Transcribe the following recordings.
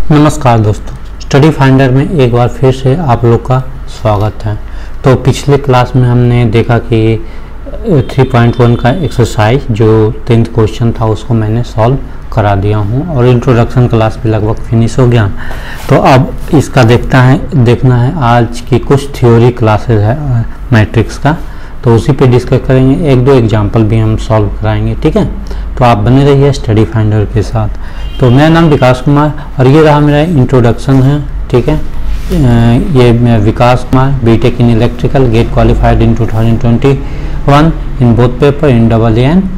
नमस्कार दोस्तों, study finder में एक बार फिर से आप लोग का स्वागत है। तो पिछले क्लास में हमने देखा कि 3.1 का एक्सरसाइज जो 10th क्वेश्चन था उसको मैंने सॉल्व करा दिया हूं और इंट्रोडक्शन क्लास भी लगभग फिनिश हो गया। तो अब इसका देखना है आज की कुछ थ्योरी क्लासेस है मैट्रिक्स का, तो उसी पे डिस्कस करेंगे। एक दो एग्जाम्पल भी हम सॉल्व कराएंगे, ठीक है। तो आप बने रहिए स्टडी फाइंडर के साथ। तो मेरा नाम विकास कुमार और ये रहा मेरा इंट्रोडक्शन है, ठीक है। ये मैं Vikas Kumar, BTech in electrical, GATE qualified in 2021 in both paper, in double and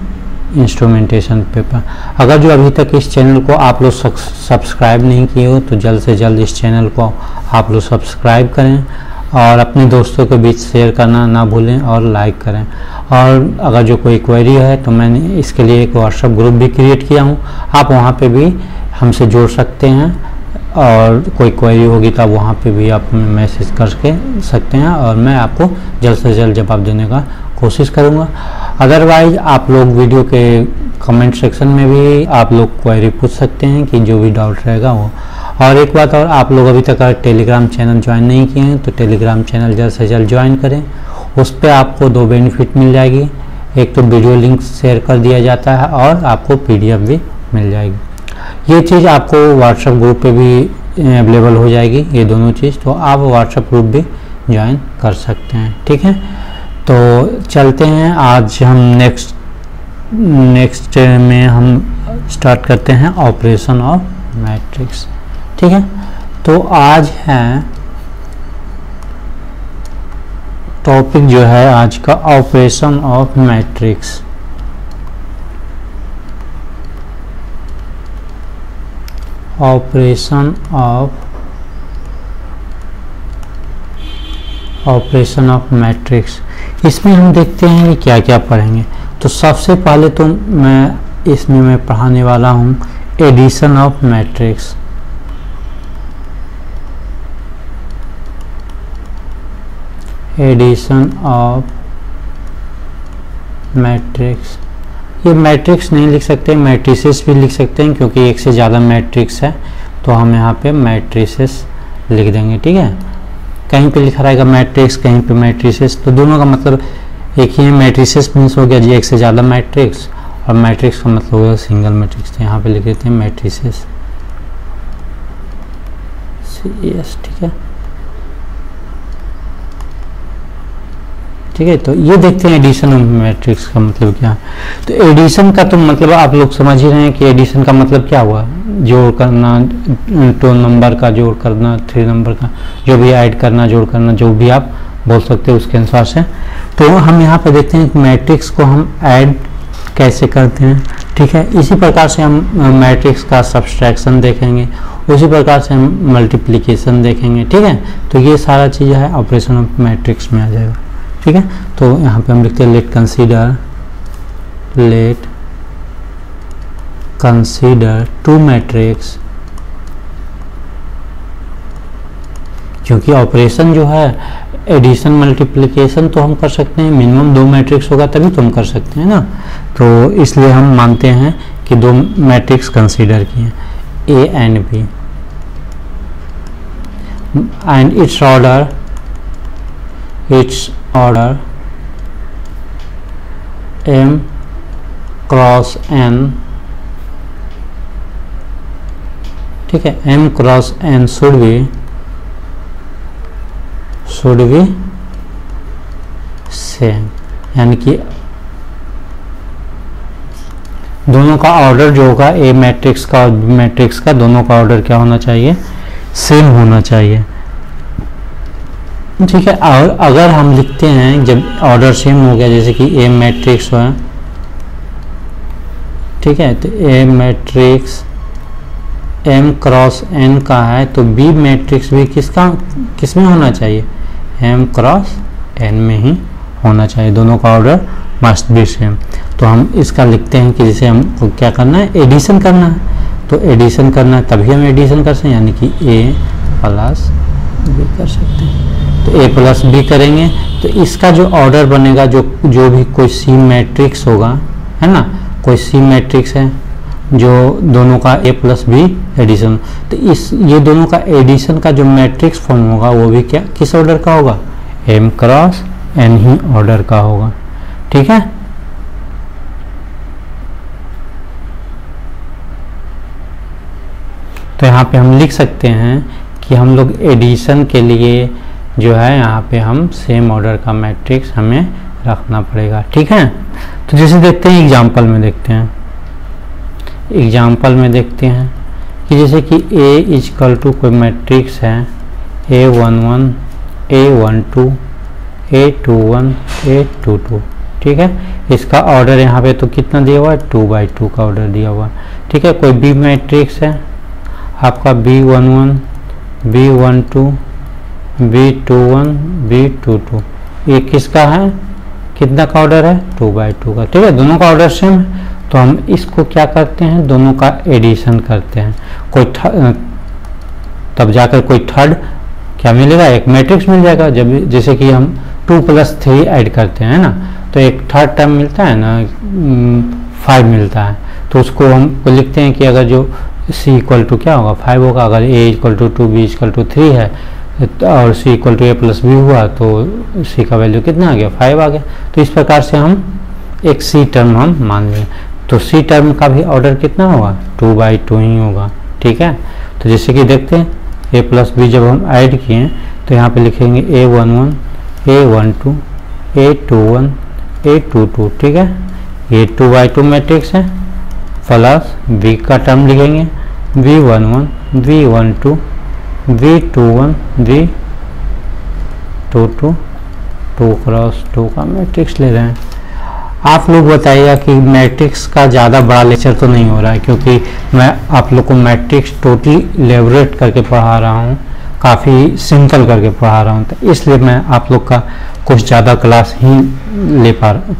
instrumentation paper. अगर जो अभी तक इस चैनल को आप लोग सब्सक्राइब नहीं किए हो तो जल्द से जल्द इस चैनल को आप लोग सब्सक्राइब करें और अपने दोस्तों के बीच शेयर करना ना भूलें और लाइक करें। और अगर जो कोई क्वेरी है तो मैंने इसके लिए एक व्हाट्सएप ग्रुप भी क्रिएट किया हूँ, आप वहाँ पे भी हमसे जुड़ सकते हैं और कोई क्वेरी होगी तो आप वहाँ पे भी आप मैसेज करके सकते हैं और मैं आपको जल्द से जल्द जवाब देने का कोशिश करूँगा। अदरवाइज आप लोग वीडियो के कमेंट सेक्शन में भी आप लोग क्वेरी पूछ सकते हैं कि जो भी डाउट रहेगा वो। और एक बात और, आप लोग अभी तक टेलीग्राम चैनल ज्वाइन नहीं किए हैं तो टेलीग्राम चैनल जल्द से जल्द ज्वाइन करें। उस पर आपको दो बेनिफिट मिल जाएगी, एक तो वीडियो लिंक शेयर कर दिया जाता है और आपको पीडीएफ भी मिल जाएगी। ये चीज़ आपको व्हाट्सएप ग्रुप पे भी अवेलेबल हो जाएगी, ये दोनों चीज़, तो आप व्हाट्सएप ग्रुप भी ज्वाइन कर सकते हैं, ठीक है। तो चलते हैं, आज हम नेक्स्ट में हम स्टार्ट करते हैं ऑपरेशन ऑफ मैट्रिक्स, ठीक है। तो आज है टॉपिक जो है आज का operation of matrix. Operation of matrix, इसमें हम देखते हैं कि क्या क्या पढ़ेंगे। तो सबसे पहले तो मैं पढ़ाने वाला हूँ addition of matrix. Addition of matrix, ये मैट्रिक्स नहीं लिख सकते, मैट्रिसेस भी लिख सकते हैं क्योंकि एक से ज़्यादा मैट्रिक्स है तो हम यहाँ पे मैट्रिसेस लिख देंगे, ठीक है। कहीं पे लिखा रहेगा मैट्रिक्स, कहीं पे मैट्रिसेस, तो दोनों का मतलब एक ही है। मैट्रिसेस मीन्स हो गया जी एक से ज़्यादा मैट्रिक्स और मैट्रिक्स का मतलब हो गया सिंगल मैट्रिक्स। तो यहाँ पे लिख देते हैं मैट्रिसेस, यस, ठीक है, ठीक है। तो ये देखते हैं एडिशन ऑफ मैट्रिक्स का मतलब क्या है। तो एडिशन का तो मतलब आप लोग समझ ही रहे हैं कि एडिशन का मतलब क्या हुआ, जोड़ करना, 2 नंबर का जोड़ करना, 3 नंबर का जो भी ऐड करना, जोड़ करना, जो भी आप बोल सकते हो उसके अनुसार से। तो हम यहाँ पे देखते हैं कि मैट्रिक्स को हम ऐड कैसे करते हैं, ठीक है। इसी प्रकार से हम मैट्रिक्स का सब्सट्रैक्शन देखेंगे, उसी प्रकार से हम मल्टीप्लिकेशन देखेंगे, ठीक है। तो ये सारा चीज़ है ऑपरेशन ऑफ मैट्रिक्स में आ जाएगा, ठीक है। तो यहाँ पे हम लिखते हैं लेट कंसीडर 2 मैट्रिक्स, क्योंकि ऑपरेशन जो है एडिशन मल्टीप्लिकेशन तो हम कर सकते हैं, मिनिमम 2 मैट्रिक्स होगा तभी तो हम कर सकते हैं ना। तो इसलिए हम मानते हैं कि 2 मैट्रिक्स कंसीडर किए हैं, A and B, and it's order m cross n, ठीक है। m cross n should be same, यानी कि दोनों का ऑर्डर जो होगा ए मैट्रिक्स का और बी मैट्रिक्स का, दोनों का ऑर्डर क्या होना चाहिए, सेम होना चाहिए, ठीक है। और अगर हम लिखते हैं जब ऑर्डर सेम हो गया, जैसे कि ए मैट्रिक्स है, ठीक है, तो ए मैट्रिक्स m क्रॉस n का है तो b मैट्रिक्स भी किसमें होना चाहिए, m क्रॉस n में ही होना चाहिए, दोनों का ऑर्डर मस्ट बी सेम। तो हम इसका लिखते हैं कि जैसे हमको क्या करना है, एडिशन करना है, तो एडिशन करना है तभी हम एडिशन कर सकते हैं, यानी कि a प्लस b कर सकते हैं। तो a प्लस b करेंगे तो इसका जो ऑर्डर बनेगा, जो भी कोई सी मैट्रिक्स होगा, है ना, कोई सी मैट्रिक्स है जो दोनों का a प्लस बी एडिशन, तो ये दोनों का एडिशन का जो मैट्रिक्स फॉर्म होगा वो भी क्या किस ऑर्डर का होगा, m क्रॉस n ही ऑर्डर का होगा। ठीक है, तो यहाँ पे हम लिख सकते हैं कि हम लोग एडिशन के लिए जो है यहाँ पे हम सेम ऑर्डर का मैट्रिक्स हमें रखना पड़ेगा। ठीक है, तो जैसे देखते हैं एग्जाम्पल में देखते हैं, कि जैसे कि A इजकल टू कोई मैट्रिक्स है A11 A12 A21 A22। ठीक है, इसका ऑर्डर यहाँ पे तो कितना दिया हुआ है, 2/2 का ऑर्डर दिया हुआ है। ठीक है, कोई B मैट्रिक्स है आपका B11 B12 B21 B22, ये किसका है, कितना का ऑर्डर है, 2/2 का। ठीक है, दोनों का ऑर्डर सेम है, तो हम इसको क्या करते हैं, दोनों का एडिशन करते हैं, तब जाकर कोई थर्ड क्या मिलेगा, एक मैट्रिक्स मिल जाएगा। जब जैसे कि हम 2 + 3 ऐड करते हैं ना, तो एक थर्ड टर्म मिलता है ना, 5 मिलता है, तो उसको हम लिखते हैं कि अगर जो c इक्वल टू क्या होगा, 5 होगा। अगर a equal to 2 b equal to 3 है और c equal to a plus b हुआ, तो c का वैल्यू कितना आ गया, 5 आ गया। तो इस प्रकार से हम एक c टर्म हम मान लें, तो c टर्म का भी ऑर्डर कितना होगा, 2/2 ही होगा। ठीक है, तो जैसे कि देखते हैं a प्लस b जब हम ऐड किए तो यहाँ पे लिखेंगे A11 A12 A21 A22। ठीक है, ये 2/2 मैट्रिक्स है, प्लस b का टर्म लिखेंगे V11 V12 V21 V22, 2 × 2 का मैट्रिक्स ले रहे हैं। आप लोग बताइएगा कि मैट्रिक्स का ज़्यादा बड़ा लेक्चर तो नहीं हो रहा है, क्योंकि मैं आप लोग को मैट्रिक्स टोटली इलेबोरेट करके पढ़ा रहा हूँ, काफ़ी सिंपल करके पढ़ा रहा हूँ, तो इसलिए मैं आप लोग का कुछ ज़्यादा क्लास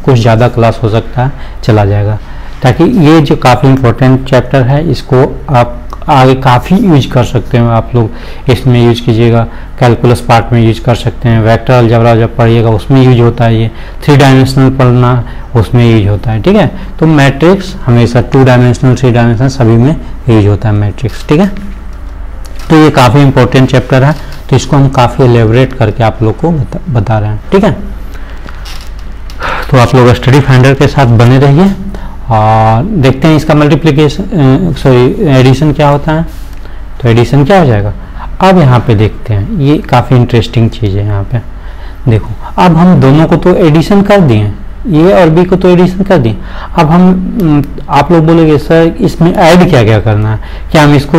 कुछ ज़्यादा क्लास हो सकता है चला जाएगा, ताकि ये जो काफ़ी इम्पोर्टेंट चैप्टर है इसको आप आगे काफ़ी यूज कर सकते हैं। आप लोग इसमें यूज कीजिएगा, कैलकुलस पार्ट में यूज कर सकते हैं, वेक्टर अलजेब्रा जब पढ़िएगा उसमें यूज होता है, ये 3 डायमेंशनल पढ़ना उसमें यूज होता है। ठीक है, तो मैट्रिक्स हमेशा 2 डायमेंशनल 3 डायमेंशनल सभी में यूज होता है मैट्रिक्स। ठीक है, तो ये काफ़ी इंपॉर्टेंट चैप्टर है, तो इसको हम काफ़ी एलेबोरेट करके आप लोग को बता रहे हैं। ठीक है, तो आप लोग स्टडी फाइंडर के साथ बने रहिए और देखते हैं इसका एडिशन क्या होता है। तो एडिशन क्या हो जाएगा, अब यहाँ पे देखते हैं, ये काफ़ी इंटरेस्टिंग चीज़ है। यहाँ पे देखो, अब हम दोनों को तो एडिशन कर दिए, ए और बी को तो एडिशन कर दिए। अब हम आप लोग बोलेंगे सर इसमें ऐड क्या क्या करना है, क्या हम इसको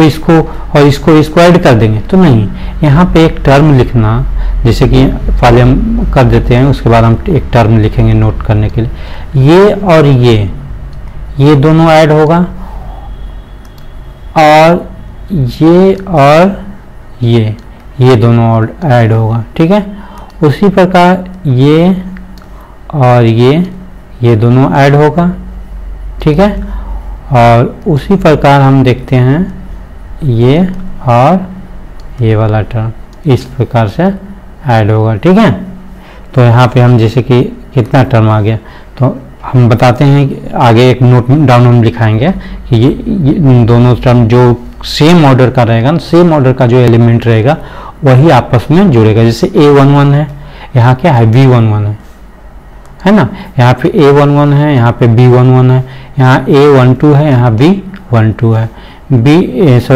और इसको ऐड कर देंगे, तो नहीं, यहाँ पे एक टर्म लिखना, जैसे कि पहले हम कर देते हैं, उसके बाद हम एक टर्म लिखेंगे नोट करने के लिए। ये और ये दोनों ऐड होगा, और ये दोनों और ऐड होगा। ठीक है, उसी प्रकार ये और ये दोनों ऐड होगा। ठीक है, और उसी प्रकार हम देखते हैं ये और ये वाला टर्म इस प्रकार से ऐड होगा। ठीक है, तो यहाँ पे हम जैसे कि कितना टर्म आ गया, तो हम बताते हैं कि आगे एक नोट डाउन हम लिखाएंगे कि ये दोनों टर्म जो सेम ऑर्डर का रहेगा, सेम ऑर्डर का जो एलिमेंट रहेगा वही आपस में जुड़ेगा। जैसे A11 है, यहाँ क्या है, B11 है ना, यहाँ पे A11 है, यहाँ पे B11 है, यहाँ A12 है, यहाँ B12 है,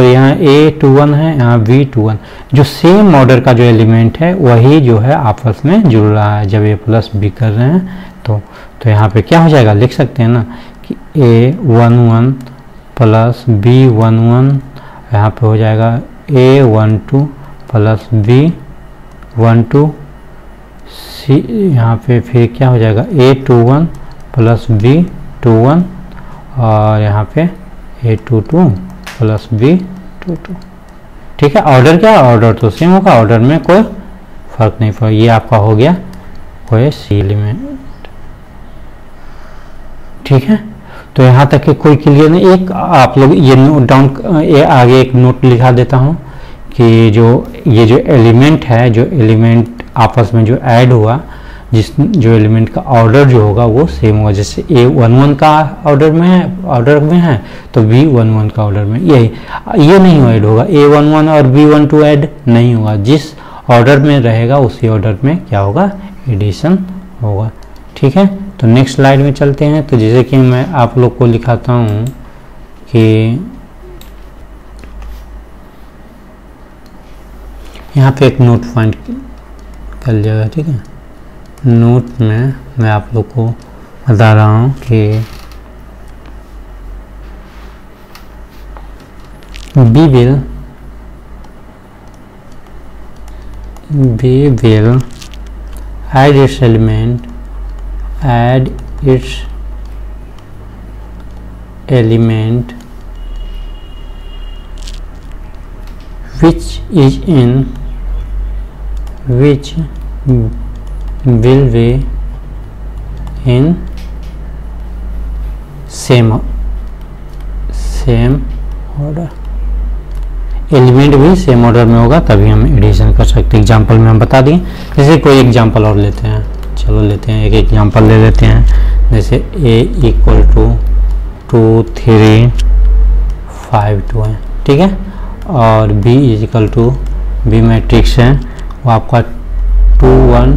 यहाँ A21 है, यहाँ B21। जो सेम ऑर्डर का जो एलिमेंट है वही जो है आपस में जुड़ रहा है। जब A प्लस B कर रहे हैं तो यहाँ पे क्या हो जाएगा, लिख सकते हैं ना कि A11 प्लस B11, यहाँ पे हो जाएगा A12 प्लस B12, यहाँ पे फिर क्या हो जाएगा A21 प्लस B21, और यहाँ पे A22 प्लस B22। ठीक है, ऑर्डर क्या, ऑर्डर तो सेम होगा, ऑर्डर में कोई फर्क नहीं पड़ेगा। ये आपका हो गया कोई सी एलिमेंट। ठीक है, तो यहाँ तक के कोई क्लियर नहीं। एक आप लोग ये नोट डाउन, आगे एक नोट लिखा देता हूँ कि ये जो एलिमेंट है, जो एलिमेंट आपस में जो ऐड हुआ, जो एलिमेंट का ऑर्डर जो होगा वो सेम होगा। जैसे A11 का ऑर्डर में है तो B11 का ऑर्डर में ये नहीं ऐड होगा, A11 और B12 ऐड नहीं होगा। जिस ऑर्डर में रहेगा उसी ऑर्डर में क्या होगा, एडिशन होगा। ठीक है, तो नेक्स्ट स्लाइड में चलते हैं। तो जैसे कि मैं आप लोग को लिखाता हूँ कि यहाँ पे एक नोट फाइंड कर लिया। ठीक है, नोट में मैं आप लोग को बता रहा हूँ कि we will add its element which will be in same order। Element भी सेम ऑर्डर में होगा तभी हम एडिशन कर सकते हैं। एग्जांपल में हम बता दिए। जैसे कोई एग्जांपल और लेते हैं, चलो लेते हैं एक एग्जांपल ले लेते हैं। जैसे A इक्वल टू 2 3 5 2 है। ठीक है, और B equal to B matrix है वो आपका 2 1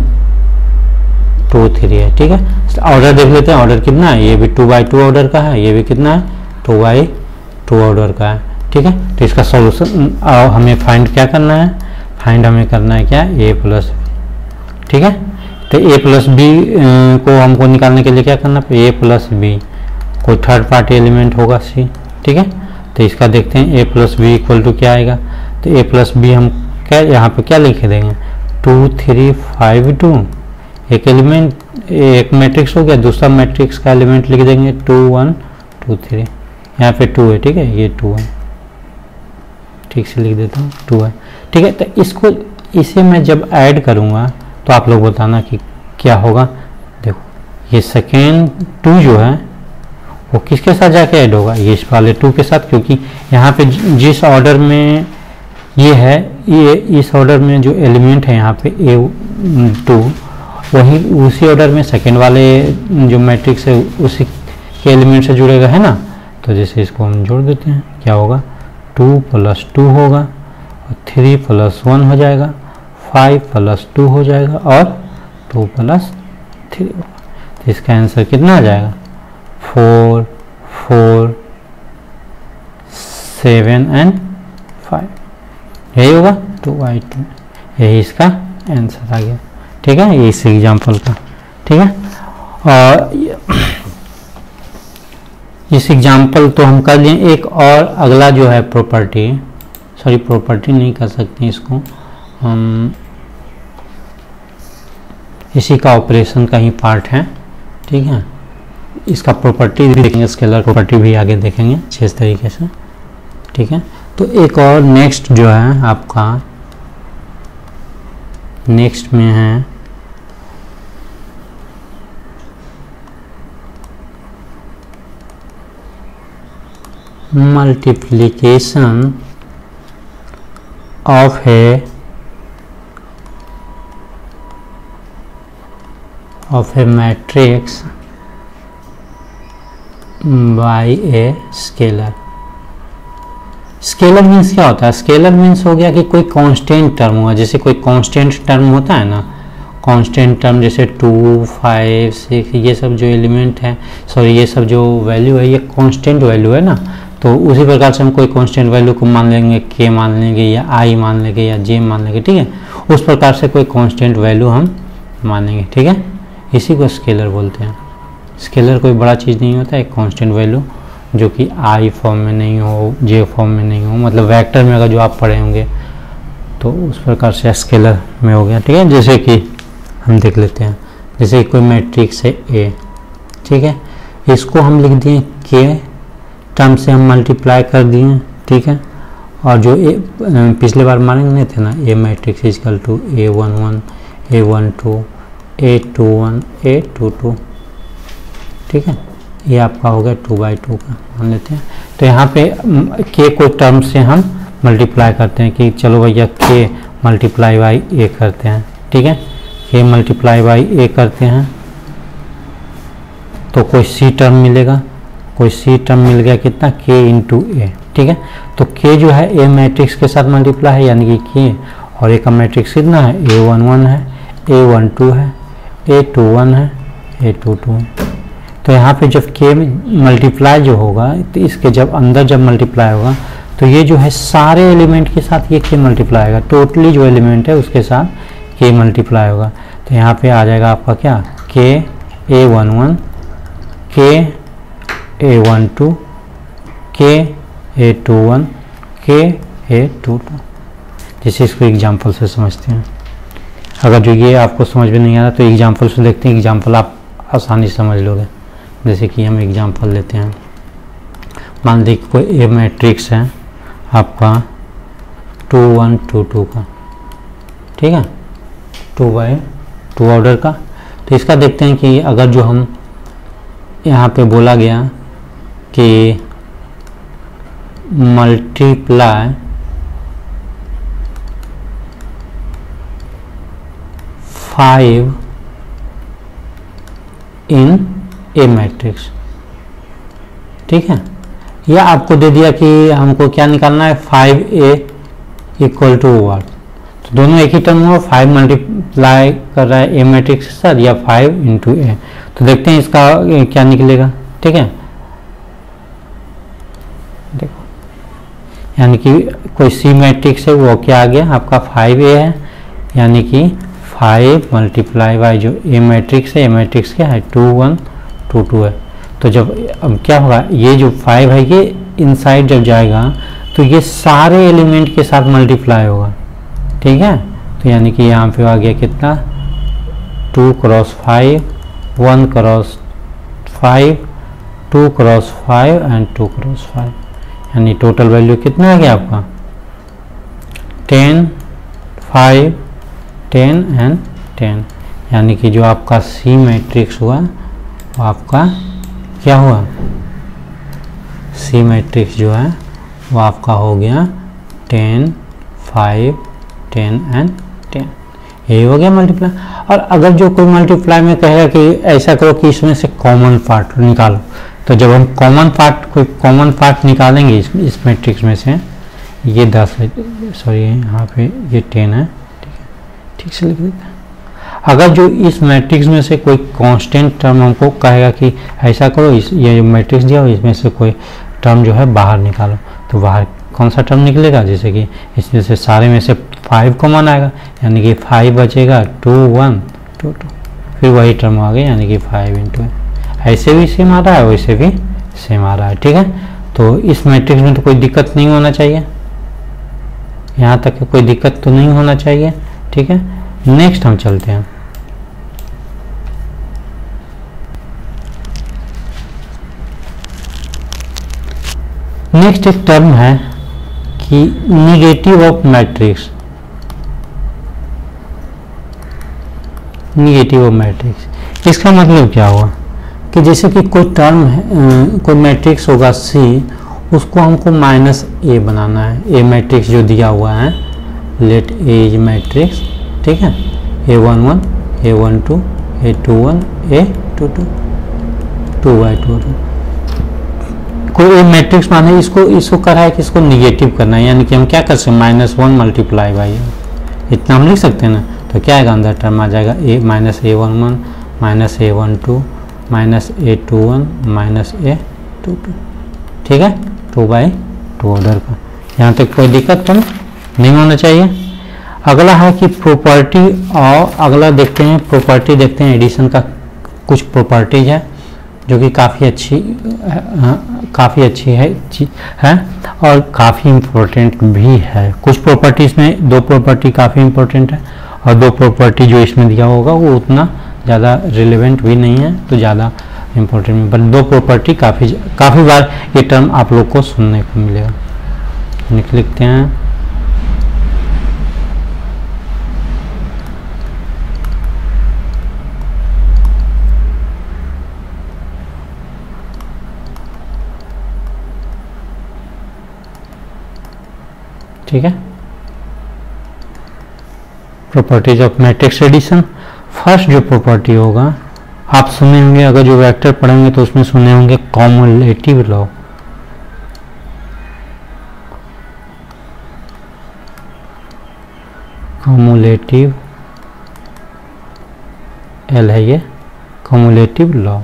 2 3 है। ठीक है, ऑर्डर देख लेते हैं। ऑर्डर कितना है, ये भी 2/2 ऑर्डर का है, ये भी कितना है 2/2 ऑर्डर का है। ठीक है, तो इसका सॉल्यूशन हमें फाइंड क्या करना है, फाइंड हमें करना है क्या, A प्लस बी। ठीक है, तो A प्लस बी को हमको निकालने के लिए क्या करना है, A प्लस बी कोई थर्ड पार्टी एलिमेंट होगा C। ठीक है, तो इसका देखते हैं A plus B equal to क्या आएगा। तो A प्लस बी हम क्या यहाँ पे क्या लिख देंगे, 2 3 5 2। एक एलिमेंट एक मैट्रिक्स हो गया, दूसरा मैट्रिक्स का एलिमेंट लिख देंगे 2 1 2 3। यहाँ पे 2 है। ठीक है, ये 2 है, ठीक से लिख देता हूँ 2 है। ठीक है, तो इसे मैं जब ऐड करूँगा तो आप लोग बताना कि क्या होगा। देखो ये सेकेंड 2 जो है वो किसके साथ जाके ऐड होगा, ये इस वाले 2 के साथ, क्योंकि यहाँ पे जिस ऑर्डर में ये है, ये इस ऑर्डर में जो एलिमेंट है यहाँ पे A2 वही उसी ऑर्डर में सेकेंड वाले जो मैट्रिक्स है उसी के एलिमेंट से जुड़ेगा, है ना। तो जैसे इसको हम जोड़ देते हैं, क्या होगा 2 + 2 होगा, और 3 + 1 हो जाएगा, 5 + 2 हो जाएगा, और 2 + 3 होगा। तो इसका आंसर कितना आ जाएगा 4 4 7 और 5, यही होगा 2/2। यही इसका आंसर आ गया। ठीक है, ये इस एग्जाम्पल का। ठीक है, और इस एग्जाम्पल तो हम कर लिए। एक और अगला जो है प्रॉपर्टी नहीं कर सकते इसको हम, इसी का ऑपरेशन का ही पार्ट है। ठीक है, इसका प्रॉपर्टी भी देखेंगे, स्केलर प्रॉपर्टी भी आगे देखेंगे अच्छे तरीके से। ठीक है, तो एक और नेक्स्ट जो है आपका, नेक्स्ट में है multiplication of A matrix bye a scalar. Scalar means क्या होता है, स्केलर मीन्स हो गया कि कोई कांस्टेंट टर्म हुआ। जैसे कोई कांस्टेंट टर्म होता है ना, कांस्टेंट टर्म जैसे 2 5 6 ये सब जो एलिमेंट है, सॉरी ये सब जो वैल्यू है ये कांस्टेंट वैल्यू है ना। तो उसी प्रकार से हम कोई कांस्टेंट वैल्यू को मान लेंगे, k मान लेंगे, या i मान लेंगे, या j मान लेंगे। ठीक है, उस प्रकार से कोई कांस्टेंट वैल्यू हम मानेंगे। ठीक है, इसी को स्केलर बोलते हैं। स्केलर कोई बड़ा चीज़ नहीं होता है, एक कांस्टेंट वैल्यू जो कि i फॉर्म में नहीं हो, j फॉर्म में नहीं हो, मतलब वेक्टर में अगर जो आप पढ़े होंगे तो उस प्रकार से स्केलर में हो गया। ठीक है, जैसे कि हम देख लेते हैं, जैसे कोई मैट्रिक्स है A। ठीक है, इसको हम लिख दिए k टर्म से हम मल्टीप्लाई कर दिए। ठीक है, और जो पिछले बार मानेंगे थे ना, A matrix equal to A11 A12 A21 A22। ठीक है, ये आपका हो गया 2/2 का मान लेते हैं। तो यहाँ पे k को टर्म से हम मल्टीप्लाई करते हैं कि चलो भैया k × a करते हैं। ठीक है, k मल्टीप्लाई बाई a करते हैं तो कोई c टर्म मिलेगा, कोई c टर्म मिल गया कितना k इंटू ए, ठीक है। तो k जो है a मैट्रिक्स के साथ मल्टीप्लाई है यानी कि k, और a का मैट्रिक्स कितना है a11 है, a12 है, a21 है, a22 है। तो यहाँ पे जब k मल्टीप्लाई जो होगा तो इसके जब अंदर जब मल्टीप्लाई होगा तो ये जो है सारे एलिमेंट के साथ ये k मल्टीप्लाई होगा, टोटली जो एलिमेंट है उसके साथ k मल्टीप्लाई होगा। तो यहाँ पे आ जाएगा आपका क्या k a11, k a12, k a21, k a22। जैसे इसको एग्जाम्पल से समझते हैं। अगर जो ये आपको समझ में नहीं आ रहा तो एग्जाम्पल से देखते हैं, एग्जाम्पल आप आसानी से समझ लोगे। जैसे कि हम एग्जाम्पल लेते हैं, मान लीजिए कोई ए मैट्रिक्स है आपका 2 1 2 2 का, ठीक है, 2 बाई 2 ऑर्डर का। तो इसका देखते हैं कि अगर जो हम यहाँ पे बोला गया कि मल्टीप्लाई 5 इन ए मैट्रिक्स, ठीक है, या आपको दे दिया कि हमको क्या निकालना है 5a इक्वल टू व्हाट। तो दोनों एक ही टर्म हुआ, 5 मल्टीप्लाई कर रहा है ए मैट्रिक्स के साथ या 5 इंटू ए। तो देखते हैं इसका क्या निकलेगा, ठीक है। देखो यानी कि कोई सी मैट्रिक्स है वो क्या आ गया आपका 5a है, यानी कि 5 मल्टीप्लाई बाई जो ए मैट्रिक्स है, ए मैट्रिक्स क्या है 2 1 2 2 है। तो जब अब क्या होगा ये जो 5 है ये इनसाइड जब जाएगा तो ये सारे एलिमेंट के साथ मल्टीप्लाई होगा, ठीक है। तो यानी कि यहाँ पे आ गया कितना 2 cross 5, 1 cross 5, 2 cross 5 and 2 cross 5, यानी टोटल वैल्यू कितना आ गया आपका 10 5 10 एंड 10। यानी कि जो आपका सी मैट्रिक्स हुआ वो आपका क्या हुआ, सी मैट्रिक्स जो है वो आपका हो गया 10 5 10 एंड 10। यही हो गया मल्टीप्लाई। और अगर जो कोई मल्टीप्लाई में कहेगा कि ऐसा करो कि इसमें से कॉमन पार्ट निकालो, तो जब हम कोई कॉमन पार्ट निकालेंगे इस मैट्रिक्स में से, ये 10 है, सॉरी यहाँ पे ये 10 है, ठीक से लिख देते हैं। अगर जो इस मैट्रिक्स में से कोई कांस्टेंट टर्म हमको कहेगा कि ऐसा करो, ये जो मैट्रिक्स दिया हो इसमें से कोई टर्म जो है बाहर निकालो, तो बाहर कौन सा टर्म निकलेगा, जैसे कि इसमें से सारे में से 5 कॉमन आएगा, यानी कि 5 बचेगा 2 1 2 2, फिर वही टर्म आ गया यानी कि 5 इंटू। ऐसे भी सेम आ रहा है, वैसे भी सेम आ रहा है, ठीक है। तो इस मैट्रिक्स में तो कोई दिक्कत नहीं होना चाहिए, यहाँ तक कोई दिक्कत तो नहीं होना चाहिए, ठीक है। नेक्स्ट हम चलते हैं, नेक्स्ट एक टर्म है कि negative of matrix, negative of matrix. इसका मतलब क्या हुआ कि जैसे कि कोई टर्म है, कोई मैट्रिक्स होगा सी, उसको हमको -a बनाना है। ए मैट्रिक्स जो दिया हुआ है, लेट ए इज मैट्रिक्स, ठीक है, a11 a12 a21 a22 2 by 2 कोई एक मैट्रिक्स माने इसको करा है कि इसको निगेटिव करना है, यानी कि हम क्या कर सकते हैं -1 मल्टीप्लाई बाई, इतना हम लिख सकते हैं ना। तो क्या आएगा अंदर टर्म आ जाएगा -a11 -a12 -a21 -a22, ठीक है, 2 बाई 2 ऑर्डर का। यहाँ तक कोई दिक्कत तो नहीं होना चाहिए। अगला है कि प्रॉपर्टी, और अगला देखते हैं प्रॉपर्टी, देखते हैं एडिशन का कुछ प्रॉपर्टीज है जो कि काफ़ी अच्छी है और काफ़ी इम्पोर्टेंट भी है। कुछ प्रॉपर्टीज में 2 प्रॉपर्टी काफ़ी इम्पोर्टेंट है और 2 प्रॉपर्टी जो इसमें दिया होगा वो उतना ज़्यादा रिलेवेंट भी नहीं है, तो ज़्यादा इम्पोर्टेंट, पर 2 प्रॉपर्टी काफ़ी बार ये टर्म आप लोग को सुनने को मिलेगा। लिखते हैं, ठीक है, properties of matrix addition. First जो प्रॉपर्टी होगा, आप सुने होंगे, अगर जो वेक्टर पढ़ेंगे तो उसमें सुने होंगे कॉमुलेटिव लॉ। कॉमुलेटिव एल है ये कॉमुलेटिव लॉ।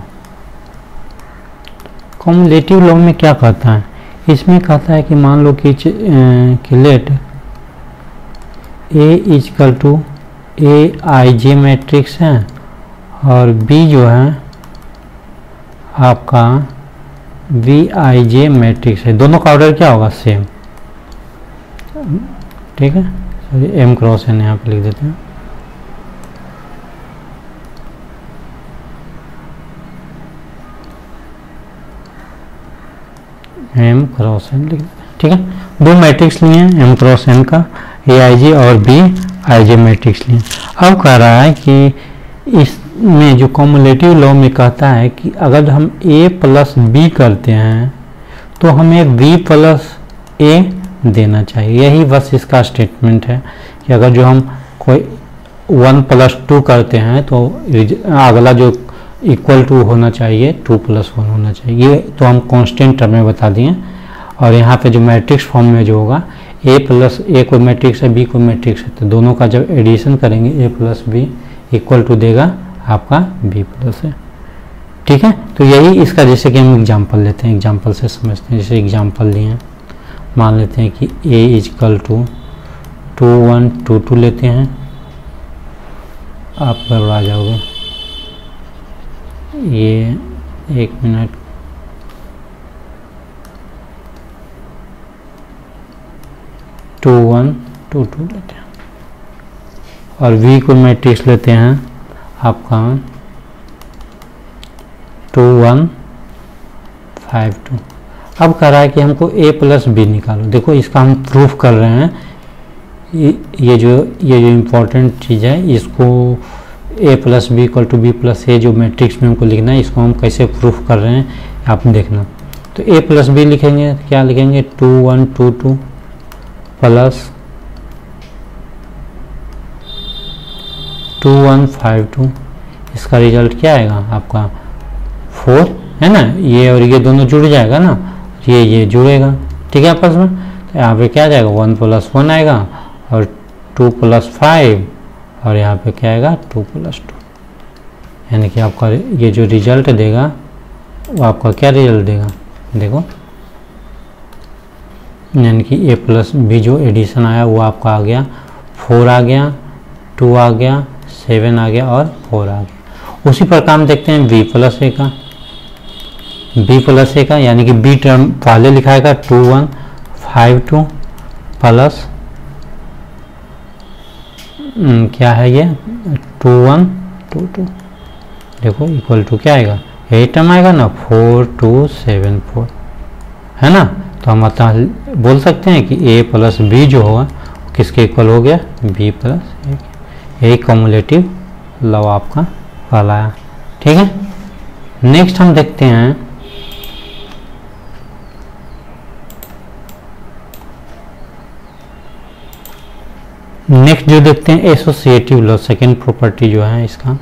कॉमुलेटिव लॉ में क्या कहता है, इसमें कहता है कि मान लो कि let A equal to A I J matrix है और बी जो है आपका वी आई जे मैट्रिक्स है, दोनों का ऑर्डर क्या होगा, सेम। ठीक है, सॉरी एम क्रॉस एन यहाँ पे लिख देते हैं। एम क्रॉस एन लिख देते हैं। ठीक है, दो मैट्रिक्स लिए हैं एम क्रॉस एन का, ए आई जे और बी आई जे मैट्रिक्स लिए। अब कह रहा है कि इसमें जो कॉमुलेटिव लॉ में कहता है कि अगर हम ए प्लस बी करते हैं तो हमें बी प्लस ए देना चाहिए। यही बस इसका स्टेटमेंट है कि अगर जो हम कोई 1 + 2 करते हैं तो अगला जो इक्वल टू होना चाहिए 2 + 1 होना चाहिए। ये तो हम कांस्टेंट टर्म में बता दिए। और यहाँ पे जो मैट्रिक्स फॉर्म में जो होगा ए प्लस ए कोई मैट्रिक्स है, बी कोई मैट्रिक्स है, तो दोनों का जब एडिशन करेंगे ए प्लस बी इक्वल टू देगा आपका बी प्लस ए। ठीक है, तो यही इसका, जैसे कि हम एग्जांपल लेते हैं, एग्जांपल से समझते हैं। जैसे एग्जांपल लिए हैं, मान लेते हैं कि ए इजकल टू 2 1 2 2 लेते हैं, आप गड़बड़ा जाओगे। ये 1 मिनट, टू 1 2 2 लेते हैं और वी को मैट्रिक्स लेते हैं आपका 2 1 5 2। अब कह रहा है कि हमको a प्लस बी निकालो। देखो इसका हम प्रूफ कर रहे हैं, ये जो इम्पोर्टेंट चीज़ है, इसको a plus B equal to B plus A जो मैट्रिक्स में हमको लिखना है, इसको हम कैसे प्रूफ कर रहे हैं आप देखना। तो a प्लस बी लिखेंगे, क्या लिखेंगे 2 1 2 2 प्लस 2 1 5 2। इसका रिजल्ट क्या आएगा आपका 4 है ना, ये और ये दोनों जुड़ जाएगा ना, ये जुड़ेगा। ठीक है आपस में, तो यहाँ पे क्या आ जाएगा 1 + 1 आएगा और 2 + 5 और यहाँ पे क्या आएगा 2 + 2। यानी कि आपका ये जो रिजल्ट देगा वो आपका क्या रिजल्ट देगा, देखो, यानी कि a प्लस बी जो एडिशन आया वो आपका आ गया 4 आ गया, 2 आ गया, 7 आ गया और 4 आ गया। उसी प्रकार हम देखते हैं b प्लस ए का, b प्लस ए का, यानी कि b टर्म पहले लिखाएगा 2 1 5 2 प्लस क्या है ये 2 1 2 2। देखो इक्वल टू क्या आएगा, यही टर्म आएगा ना 4 2 7 4, है ना। तो हम बोल सकते हैं कि a प्लस बी जो होगा किसके इक्वल हो गया, b प्लस ए। यही कॉमुलेटिव लॉ आपका कहलाया। ठीक है, नेक्स्ट हम देखते हैं नेक्स्ट जो देखते हैं एसोसिएटिव लॉ, सेकेंड प्रॉपर्टी जो है इसका।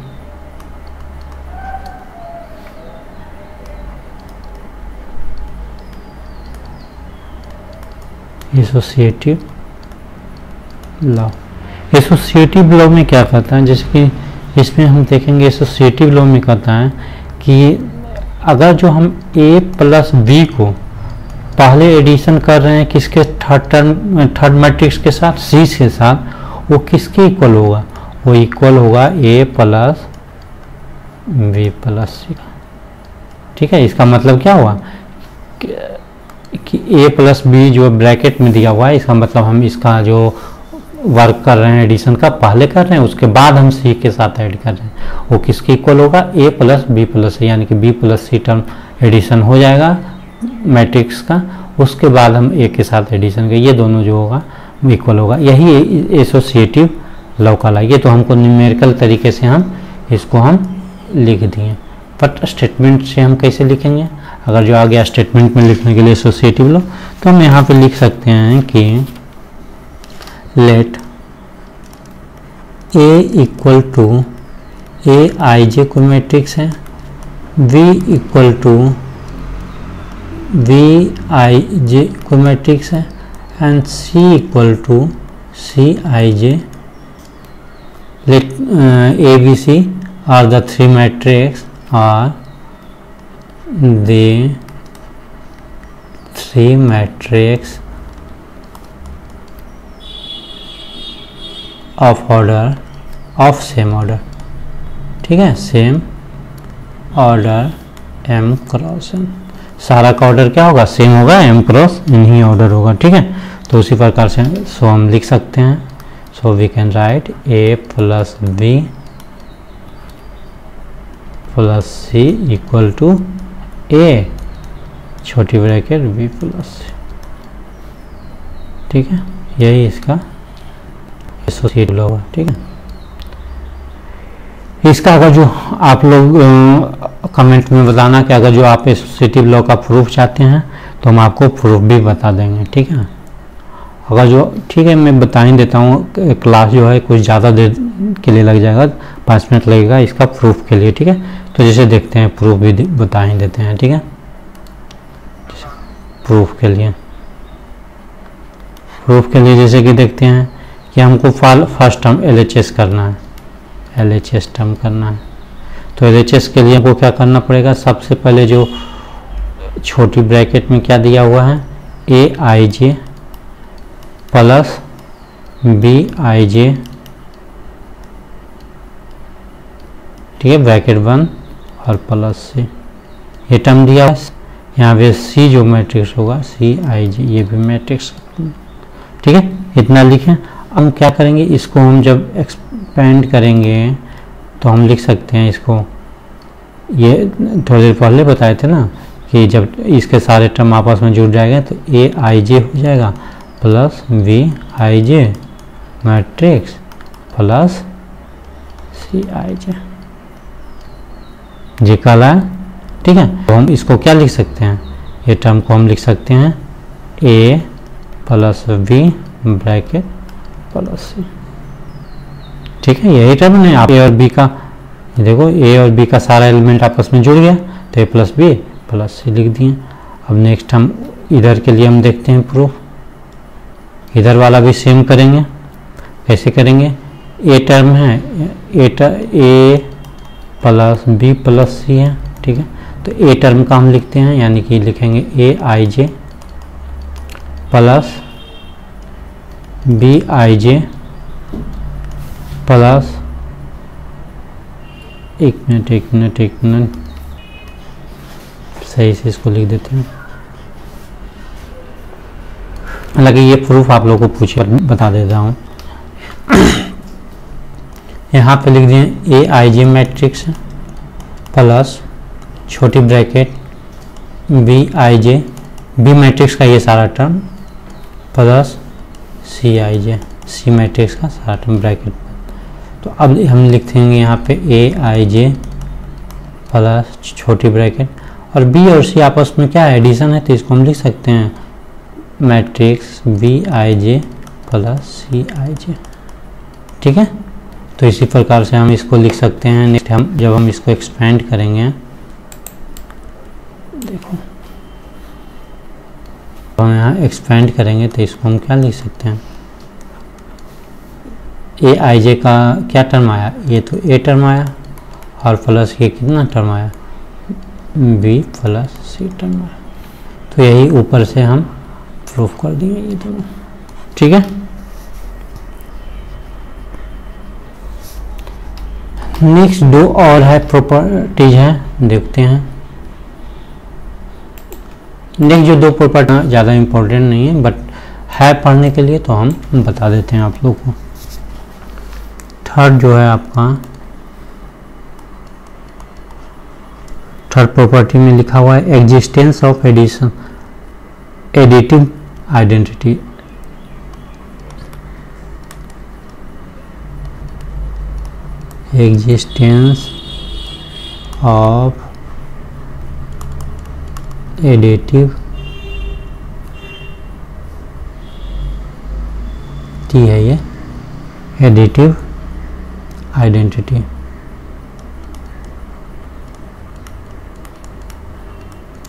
एसोसिएटिव लॉ, एसोसिएटिव लॉ में क्या कहता है, जैसे कि इसमें हम देखेंगे एसोसिएटिव लॉ में कहता है कि अगर जो हम a प्लस बी को पहले एडिशन कर रहे हैं किसके, थर्ड मैट्रिक्स के साथ, c के साथ, वो किसके इक्वल होगा, वो इक्वल होगा a प्लस बी प्लस सी का। ठीक है, इसका मतलब क्या हुआ कि a प्लस बी जो ब्रैकेट में दिया हुआ है, इसका मतलब हम इसका जो वर्क कर रहे हैं एडिशन का पहले कर रहे हैं, उसके बाद हम c के साथ ऐड कर रहे हैं, वो किसके इक्वल होगा, a प्लस बी प्लस सी, यानी कि b प्लस सी टर्म एडिशन हो जाएगा मैट्रिक्स का, उसके बाद हम a के साथ एडिशन का, ये दोनों जो होगा इक्वल होगा। यही एसोसिएटिव लॉ का ये तो हमको न्यूमेरिकल तरीके से हम इसको हम लिख दिए, बट स्टेटमेंट से हम कैसे लिखेंगे, अगर जो आ गया स्टेटमेंट में लिखने के लिए एसोसिएटिव लॉ, तो हम यहाँ पे लिख सकते हैं कि let a equal to A I J कोई मैट्रिक्स है, V equal to V I J कोई मैट्रिक्स है, and C equal to C I J. Let A B C are the three matrix of order of same order. ठीक है, same order m cross n, सारा का order क्या होगा, same होगा, m cross n ही order होगा। ठीक है, तो उसी प्रकार से सो हम लिख सकते हैं, so we can write a plus b plus c equal to a छोटी ब्रैकेट b प्लस c। ठीक है, यही इसका एसोसिएटिव लॉ है। ठीक है, इसका अगर जो आप लोग कमेंट में बताना कि अगर जो आप एसोसिएटिव लॉ का प्रूफ चाहते हैं तो हम आपको प्रूफ भी बता देंगे। ठीक है, अगर जो ठीक है मैं बता ही देता हूँ, क्लास जो है कुछ ज़्यादा देर के लिए लग जाएगा, 5 मिनट लगेगा इसका प्रूफ के लिए। ठीक है, तो जैसे देखते हैं प्रूफ भी बता ही देते हैं। ठीक है, प्रूफ के लिए जैसे कि देखते हैं कि हमको फर्स्ट टर्म LHS करना है, LHS टर्म करना है। तो LHS के लिए हमको क्या करना पड़ेगा, सबसे पहले जो छोटी ब्रैकेट में क्या दिया हुआ है, AIJ प्लस BIJ। ठीक है, ब्रैकेट 1 और प्लस C, ये टर्म दिया है। यहाँ पे C जो मैट्रिक्स होगा CIJ, ये भी मैट्रिक्स। ठीक है, इतना लिखें। हम क्या करेंगे, इसको हम जब एक्सपेंड करेंगे तो हम लिख सकते हैं इसको, ये थोड़ी देर पहले बताए थे ना कि जब इसके सारे टर्म आपस में जुड़ जाएंगे तो AIJ हो जाएगा plus BIJ matrix plus CIJ, जी कल है। ठीक है, तो हम इसको क्या लिख सकते हैं, ये टर्म को हम लिख सकते हैं A plus B bracket plus C। ठीक है, यही टर्म है। आप A और B का देखो, A और B का सारा एलिमेंट आपस में जुड़ गया तो A plus B plus C लिख दिए। अब नेक्स्ट हम इधर के लिए हम देखते हैं प्रूफ, इधर वाला भी सेम करेंगे। कैसे करेंगे, A टर्म है, A plus B plus C है। ठीक है, तो A टर्म का हम लिखते हैं, यानी कि लिखेंगे AIJ प्लस BIJ प्लस एक मिनट सही से इसको लिख देते हैं। हालांकि ये प्रूफ आप लोगों को पूछे बता देता हूँ। यहाँ पे लिख दिए AIJ मैट्रिक्स प्लस छोटी ब्रैकेट BIJ, B मैट्रिक्स का ये सारा term plus CIJ, C matrix का सारा टर्म ब्रैकेट। तो अब हम लिख देंगे यहाँ पे AIJ प्लस छोटी ब्रैकेट, और B और C आपस में क्या है, एडिशन है, तो इसको हम लिख सकते हैं मैट्रिक्स BIJ प्लस CIJ। ठीक है, तो इसी प्रकार से हम इसको लिख सकते हैं। नेक्स्ट हम जब हम इसको एक्सपेंड करेंगे, देखो तो हम यहाँ एक्सपेंड करेंगे तो इसको हम क्या लिख सकते हैं, AIJ का क्या टर्म आया, ये तो A टर्म आया, और प्लस ये कितना टर्म आया, B प्लस C टर्म आया। तो यही ऊपर से हम प्रूफ कर देंगे ये दोनों। ठीक है, नेक्स्ट दो और है प्रॉपर्टीज है, देखते हैं। नेक्स्ट जो दो प्रॉपर्टी ज़्यादा इम्पोर्टेंट नहीं है बट है पढ़ने के लिए, तो हम बता देते हैं आप लोग को। थर्ड जो है आपका, थर्ड प्रॉपर्टी में लिखा हुआ है existence of addition additive identity. Existence of additive है ये एडिटिव आइडेंटिटी।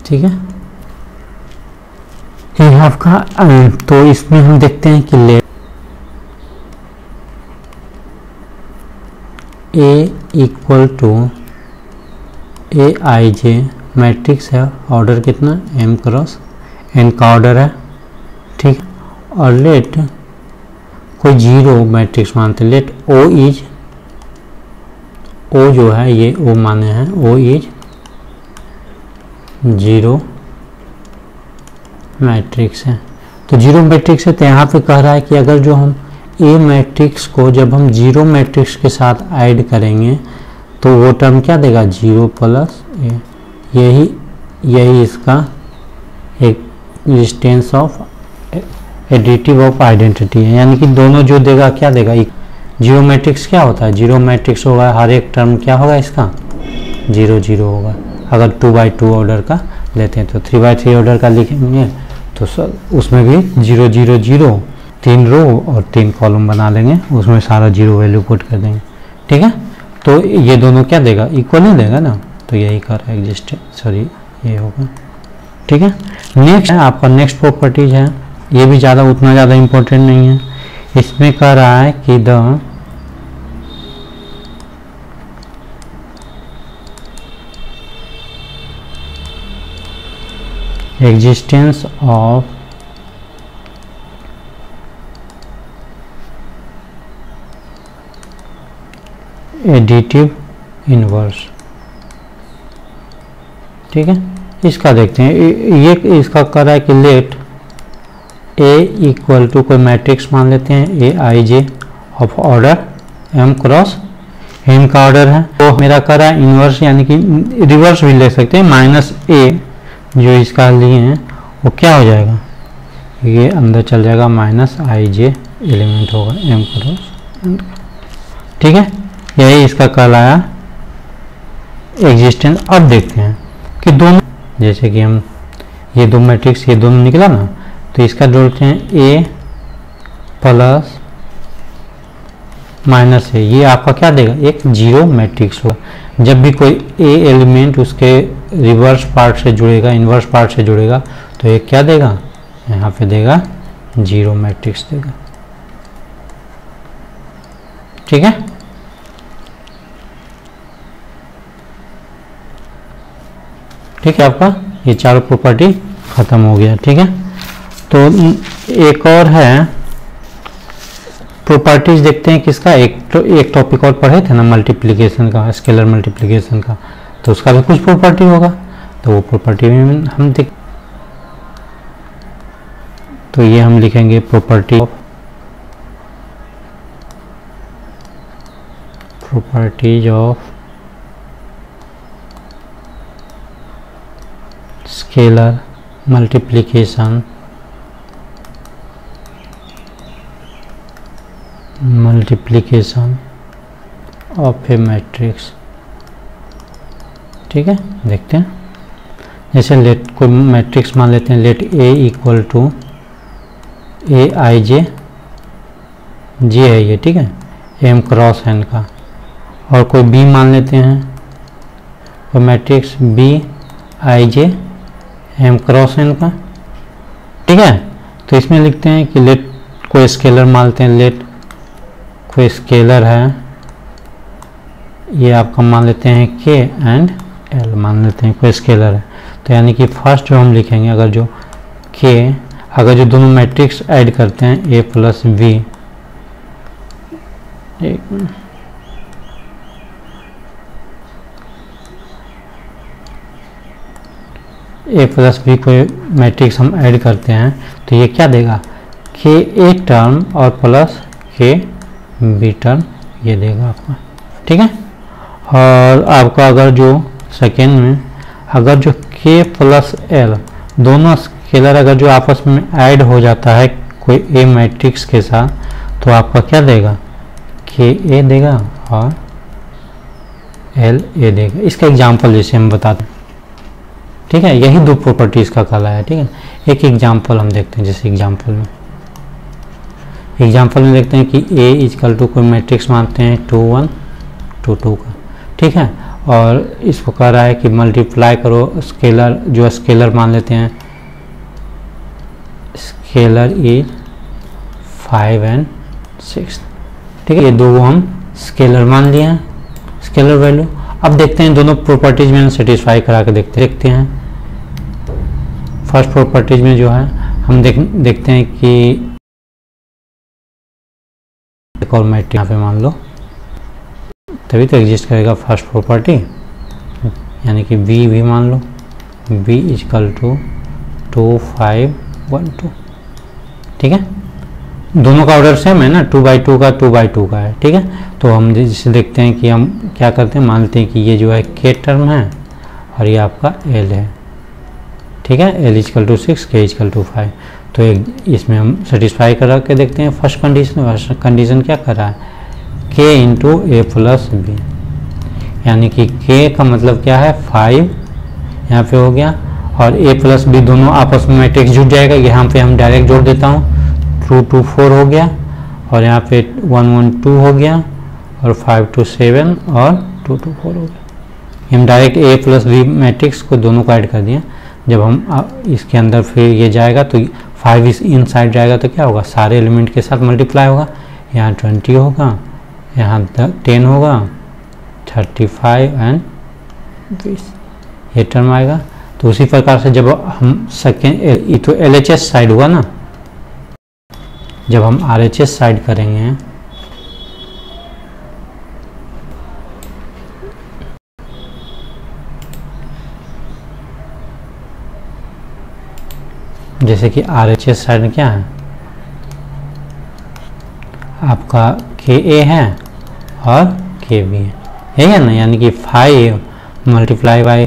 ठीक है। ये आपका तो इसमें हम देखते हैं कि let A equal to A I J matrix है, ऑर्डर कितना m क्रॉस n का ऑर्डर है, ठीक। और लेट कोई जीरो मैट्रिक्स मानते हैं, लेट ओ इज, ओ जो है ये ओ माने हैं, ओ इज जीरो मैट्रिक्स है। तो जीरो मैट्रिक्स है, तो यहाँ पे कह रहा है कि अगर जो हम ए मैट्रिक्स को जब हम जीरो मैट्रिक्स के साथ ऐड करेंगे तो वो टर्म क्या देगा, जीरो प्लस ए। यही इसका existence of additive of identity है, यानी कि दोनों जो देगा क्या देगा, जीरो मैट्रिक्स क्या होता है, जीरो मैट्रिक्स होगा, हर एक टर्म क्या होगा इसका जीरो जीरो होगा। अगर 2x2 ऑर्डर का लेते हैं तो 3x3 ऑर्डर का लिखेंगे तो उसमें भी 0 0 0 3 रो और 3 कॉलम बना लेंगे, उसमें सारा जीरो वैल्यू पुट कर देंगे, ठीक है। तो ये दोनों क्या देगा, इक्वल ही देगा ना, तो यही कर एग्जिस्ट, सॉरी ये होगा, ठीक है। नेक्स्ट है आपका नेक्स्ट प्रॉपर्टीज है, ये भी ज़्यादा उतना ज़्यादा इम्पोर्टेंट नहीं है। इसमें कह रहा है कि the existence of additive inverse, ठीक है। इसका देखते हैं, ये इसका कर रहा है कि लेट ए इक्वल टू कोई मैट्रिक्स मान लेते हैं, A I J of order M cross, M का ऑर्डर है, तो मेरा कर रहा है इन्वर्स, यानी कि रिवर्स भी ले सकते हैं, माइनस ए जो इसका लिए हैं वो क्या हो जाएगा, ये अंदर चल जाएगा, माइनस आई जे एलिमेंट होगा एम क्रॉस, ठीक है। यही इसका कहलाया एग्जिस्टेंस। अब देखते हैं कि दोनों, जैसे कि हम ये दो मैट्रिक्स ये दोनों निकला ना, तो इसका जोड़ते हैं ए प्लस माइनस ए, ये आपका क्या देगा, एक जीरो मैट्रिक्स होगा। जब भी कोई ए एलिमेंट उसके रिवर्स पार्ट से जुड़ेगा, इन्वर्स पार्ट से जुड़ेगा, तो ये क्या देगा, यहाँ पे देगा जीरो मैट्रिक्स देगा, ठीक है। ठीक है, आपका ये चारों प्रॉपर्टी खत्म हो गया, ठीक है। तो एक और है प्रॉपर्टीज, देखते हैं किसका, एक टॉपिक और पढ़े थे ना मल्टीप्लिकेशन का, स्केलर मल्टीप्लिकेशन का, तो उसका भी कुछ प्रॉपर्टी होगा, तो वो प्रॉपर्टी में हम देख, तो ये हम लिखेंगे properties of scalar multiplication of A matrix, ठीक है। देखते हैं, जैसे लेट कोई मैट्रिक्स मान लेते हैं, late A equal to A I जे, जे है ये, ठीक है, एम क्रॉस एन का, और कोई बी मान लेते हैं, कोई matrix B I J M cross N का, ठीक है। तो इसमें लिखते हैं कि लेट कोई स्केलर मानते हैं, लेट कोई स्केलर है, ये आपका मान लेते हैं के एंड एल मान लेते हैं, कोई स्केलर है, तो यानी कि फर्स्ट जो हम लिखेंगे, अगर जो के, अगर जो दोनों मैट्रिक्स ऐड करते हैं ए प्लस बी, ए प्लस बी कोई मैट्रिक्स हम ऐड करते हैं, तो ये क्या देगा, के ए टर्म और प्लस के बी टर्म, ये देगा आपका, ठीक है। और आपका अगर जो सेकेंड में, अगर जो के प्लस एल दोनों स्केलर अगर जो आपस में ऐड हो जाता है कोई ए मैट्रिक्स के साथ, तो आपका क्या देगा, के ए देगा और एल ए देगा। इसका एग्जाम्पल जैसे हम बताते हैं, ठीक है, यही दो प्रॉपर्टीज का कहला है, ठीक है। एक एग्जाम्पल हम देखते हैं, जैसे एग्जाम्पल में देखते हैं कि ए इजकल टू कोई मैट्रिक्स मानते हैं 2 1 2 2 का, ठीक है, और इसको कह रहा है कि मल्टीप्लाई करो स्केलर, जो स्केलर मान लेते हैं, स्केलर इज 5 and 6। ठीक है, ये दो हम स्केलर मान लिए हैं, स्केलर वैल्यू। अब देखते हैं दोनों प्रॉपर्टीज में सेटिस्फाई करा के देखते हैं। फर्स्ट प्रॉपर्टीज में जो है हम देखते हैं कि एक और मैट्रिक्स यहाँ पे मान लो, तभी तो एग्जिस्ट करेगा फर्स्ट प्रॉपर्टी, यानी कि बी भी मान लो, बी इजकल टू 2 5 1 2। ठीक है, दोनों का ऑर्डर सेम है ना, 2/2 का 2/2 का है। ठीक है, तो हम जैसे देखते हैं कि हम क्या करते हैं, मानते हैं कि ये जो है के टर्म है और ये आपका एल है। ठीक है, एल इजकल टू 6, के इजकल टू 5। तो इसमें हम सेटिस्फाई करा के देखते हैं फर्स्ट कंडीशन क्या कर रहा है, के इंटू ए प्लस बी, यानी कि के का मतलब क्या है 5 यहाँ पे हो गया, और ए प्लस बी दोनों आपस में मैट्रिक्स जुड़ जाएगा। यहाँ पे हम डायरेक्ट जोड़ देता हूँ, 2 2 4 हो गया, और यहाँ पे 1 1 2 हो गया, और 5 2 7 और 2 2 4 हो गया। हम डायरेक्ट ए प्लस बी मैट्रिक्स को दोनों को ऐड कर दिए। जब हम इसके अंदर फिर ये जाएगा तो 5 इस इन साइड जाएगा तो क्या होगा, सारे एलिमेंट के साथ मल्टीप्लाई होगा। यहाँ 20 होगा, यहाँ 10 होगा, 35 एंड 20 ये टर्म आएगा। तो उसी प्रकार से जब हम सेकेंड तो LHS साइड हुआ ना, जब हम RHS साइड करेंगे जैसे कि RHS साइड में क्या है आपका KA है और KB है, यही है ना, यानी कि 5 मल्टीप्लाई बाई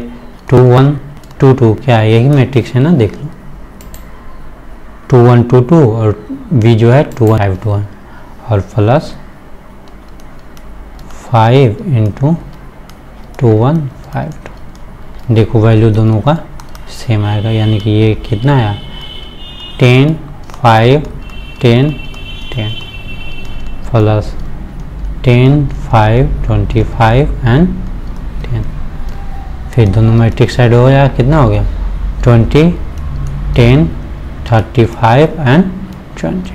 2 1 2 2 क्या है, यही मैट्रिक्स है ना, देख लो 2 1 2 2 और B जो है 2 1 5 2 1 और प्लस 5 इंटू 2 1 5 2। देखो वैल्यू दोनों का सेम आएगा, यानी कि ये कितना आया 10 5 10 10 प्लस 10 5 25 एंड 10। फिर दोनों मैट्रिक्स साइड हो गया, कितना हो गया 20 10 35 एंड 20।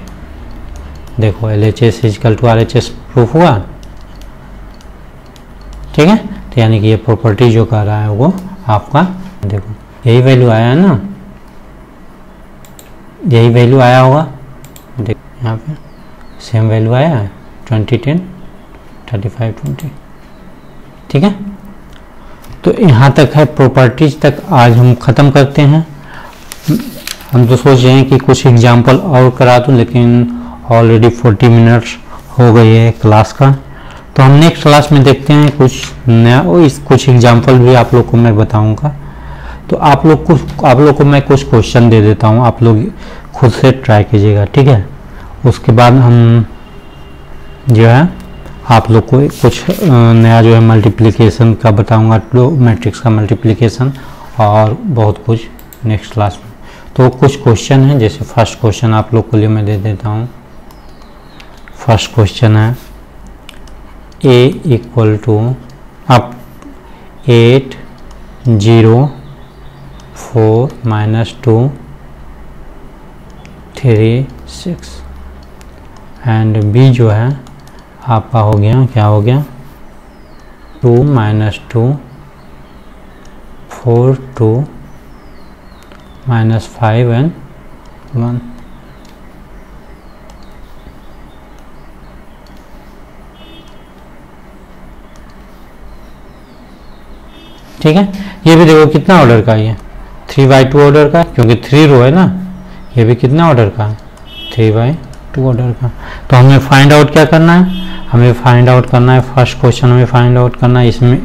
देखो LHS equal to RHS proof हुआ। ठीक है, तो यानी कि ये प्रॉपर्टी जो कर रहा है वो आपका, देखो यही वैल्यू आया है ना, यही वैल्यू आया होगा, देखो यहाँ पे सेम वैल्यू आया है 20 10 35 20। ठीक है, तो यहाँ तक है प्रॉपर्टीज तक आज हम ख़त्म करते हैं। हम तो सोच रहे हैं कि कुछ एग्जाम्पल और करा दूँ, लेकिन ऑलरेडी 40 मिनट्स हो गई है क्लास का। तो हम नेक्स्ट क्लास में देखते हैं कुछ नया, कुछ एग्जाम्पल भी आप लोग को मैं बताऊंगा। तो आप लोग को मैं कुछ क्वेश्चन दे देता हूँ, आप लोग खुद से ट्राई कीजिएगा। ठीक है, उसके बाद हम जो है आप लोग को कुछ नया जो है मल्टीप्लिकेशन का बताऊंगा, तो मैट्रिक्स का मल्टीप्लिकेशन और बहुत कुछ नेक्स्ट क्लास में। तो कुछ क्वेश्चन है, जैसे फर्स्ट क्वेश्चन आप लोग के लिए मैं दे देता हूँ। फर्स्ट क्वेश्चन है a इक्वल टू अब 8 0 4 -2 3 6 एंड b जो है आपका हो गया, क्या हो गया 2 -2 4 2 -5 एंड 1। ठीक है, ये भी देखो कितना ऑर्डर का, ये 3/2 ऑर्डर का, क्योंकि 3 रो है ना। ये भी कितना ऑर्डर का, 3/2 ऑर्डर का। तो हमें फाइंड आउट क्या करना है, हमें फाइंड आउट करना है, फर्स्ट क्वेश्चन में फाइंड आउट करना है इसमें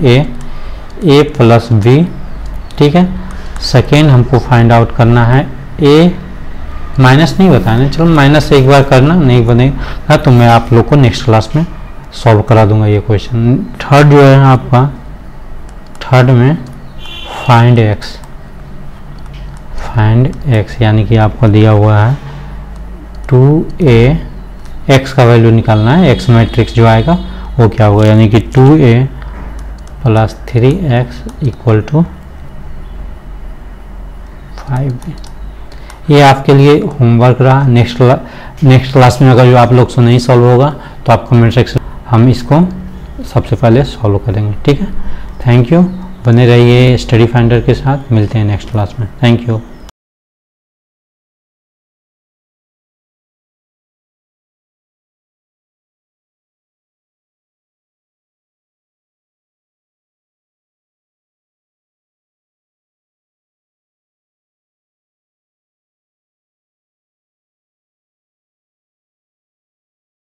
a प्लस b। ठीक है, सेकेंड हमको फाइंड आउट करना है a माइनस नहीं बताना, चलो माइनस एक बार करना, नहीं बनेगा तो मैं आप लोग को नेक्स्ट क्लास में सॉल्व करा दूंगा ये क्वेश्चन। थर्ड जो है आपका, थर्ड में फाइंड x यानी कि आपको दिया हुआ है 2a, x का वैल्यू निकालना है, x मैट्रिक्स जो आएगा वो क्या होगा, यानी कि 2a plus 3x equal to 5b। ये आपके लिए होमवर्क रहा। नेक्स्ट क्लास में अगर जो आप लोग से नहीं सॉल्व होगा तो आप कमेंट सेक्शन, हम इसको सबसे पहले सॉल्व करेंगे। ठीक है, थैंक यू। बने रहिए स्टडी फाइंडर के साथ, मिलते हैं नेक्स्ट क्लास में। Thank you.